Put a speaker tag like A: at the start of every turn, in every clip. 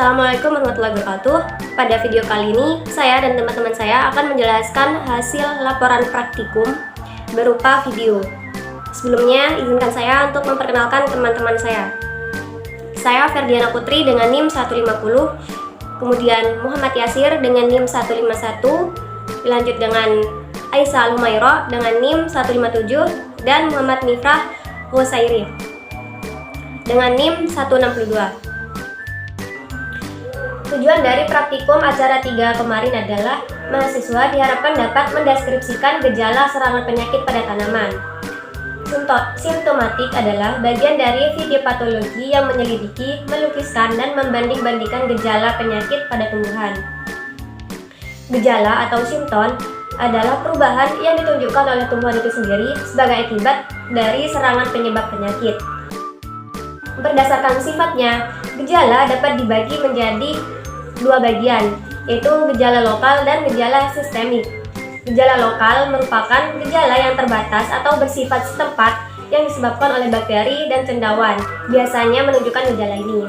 A: Assalamualaikum warahmatullahi wabarakatuh. Pada video kali ini, saya dan teman-teman saya akan menjelaskan hasil laporan praktikum berupa video. Sebelumnya, izinkan saya untuk memperkenalkan teman-teman saya. Saya Ferdiana Putri dengan NIM 150, kemudian Muhammad Yasir dengan NIM 151, dilanjut dengan Aisyah Lumairo dengan NIM 157, dan Muhammad Mifrah Husairi dengan NIM 162. Tujuan dari praktikum acara 3 kemarin adalah mahasiswa diharapkan dapat mendeskripsikan gejala serangan penyakit pada tanaman. Simptomatik adalah bagian dari fisiopatologi yang menyelidiki, melukiskan, dan membanding-bandingkan gejala penyakit pada tumbuhan. Gejala atau simptom adalah perubahan yang ditunjukkan oleh tumbuhan itu sendiri sebagai akibat dari serangan penyebab penyakit. Berdasarkan sifatnya, gejala dapat dibagi menjadi dua bagian, yaitu gejala lokal dan gejala sistemik. Gejala lokal merupakan gejala yang terbatas atau bersifat setempat yang disebabkan oleh bakteri dan cendawan, biasanya menunjukkan gejala ini.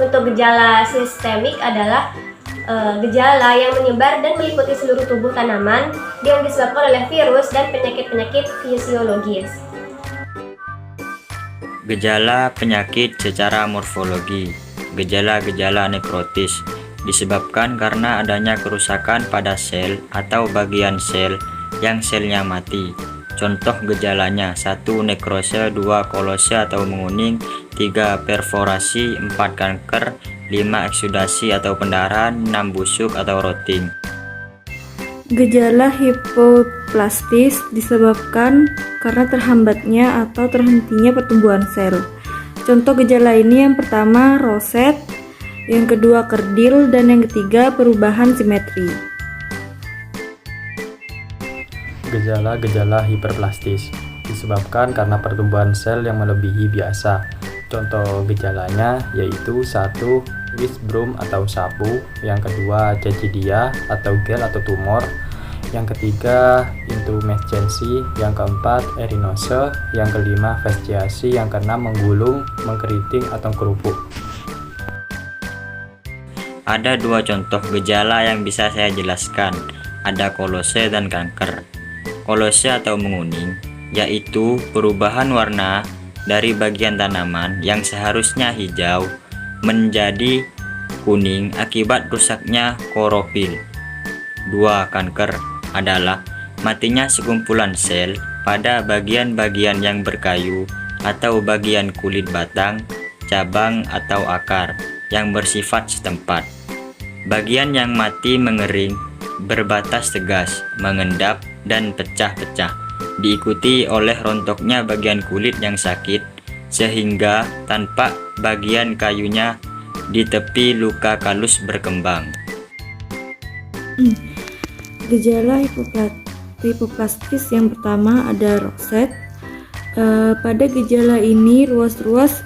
A: Untuk gejala sistemik adalah gejala yang menyebar dan meliputi seluruh tubuh tanaman yang disebabkan oleh virus dan penyakit-penyakit fisiologis.
B: Gejala penyakit secara morfologi. Gejala-gejala nekrotis disebabkan karena adanya kerusakan pada sel atau bagian sel yang selnya mati. Contoh gejalanya: 1. Nekrose, 2. kolose atau menguning, 3. perforasi, 4. kanker, 5. eksudasi atau pendarahan, 6. busuk atau rotting.
C: Gejala hipoplastis disebabkan karena terhambatnya atau terhentinya pertumbuhan sel. Contoh gejala ini yang pertama roset, yang kedua kerdil, dan yang ketiga perubahan simetri.
D: Gejala-gejala hiperplastis disebabkan karena pertumbuhan sel yang melebihi biasa. Contoh gejalanya yaitu 1. Wisbrum atau sapu, yang kedua jajidia atau gel atau tumor, yang ketiga intumescensi, yang keempat erinose, yang kelima fasciasi, yang keenam menggulung, mengkeriting atau kerupuk.
B: Ada dua contoh gejala yang bisa saya jelaskan, ada kolose dan kanker. Kolose atau menguning yaitu perubahan warna dari bagian tanaman yang seharusnya hijau menjadi kuning akibat rusaknya klorofil. 2. Kanker adalah matinya sekumpulan sel pada bagian-bagian yang berkayu atau bagian kulit batang, cabang atau akar yang bersifat setempat. Bagian yang mati mengering, berbatas tegas, mengendap, dan pecah-pecah, diikuti oleh rontoknya bagian kulit yang sakit, sehingga tampak bagian kayunya di tepi luka kalus berkembang.
C: Gejala hipoplastis yang pertama ada roset. Pada gejala ini ruas-ruas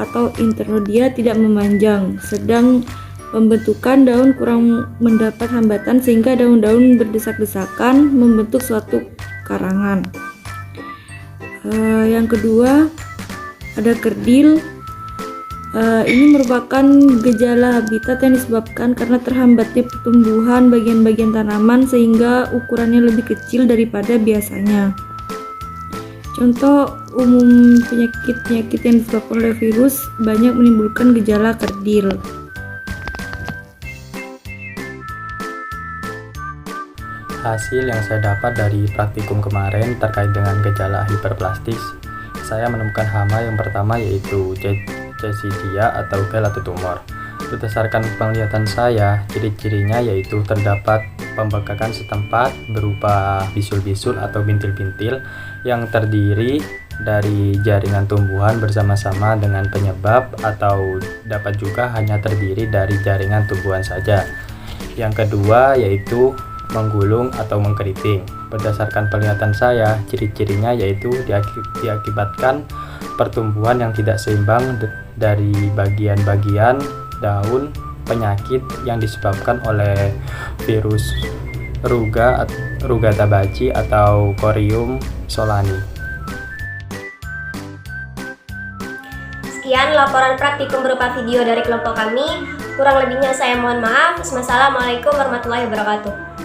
C: atau internodia tidak memanjang, sedang pembentukan daun kurang mendapat hambatan sehingga daun-daun berdesak-desakan membentuk suatu karangan. Yang kedua ada kerdil. Ini merupakan gejala habitat yang disebabkan karena terhambatnya pertumbuhan bagian-bagian tanaman sehingga ukurannya lebih kecil daripada biasanya. Contoh umum penyakit-penyakit yang disebabkan oleh virus banyak menimbulkan gejala kerdil.
D: Hasil yang saya dapat dari praktikum kemarin terkait dengan gejala hiperplastis, saya menemukan hama yang pertama yaitu jajidia atau gel atau tumor. Berdasarkan penglihatan saya, ciri-cirinya yaitu terdapat pembekakan setempat berupa bisul-bisul atau bintil-bintil yang terdiri dari jaringan tumbuhan bersama-sama dengan penyebab, atau dapat juga hanya terdiri dari jaringan tumbuhan saja. Yang kedua yaitu menggulung atau mengkeriting. Berdasarkan penglihatan saya, ciri-cirinya yaitu diakibatkan pertumbuhan yang tidak seimbang dari bagian-bagian daun, penyakit yang disebabkan oleh virus Rugatabaci atau Corium solani.
A: Sekian laporan praktikum berupa video dari kelompok kami. Kurang lebihnya saya mohon maaf. Wassalamualaikum warahmatullahi wabarakatuh.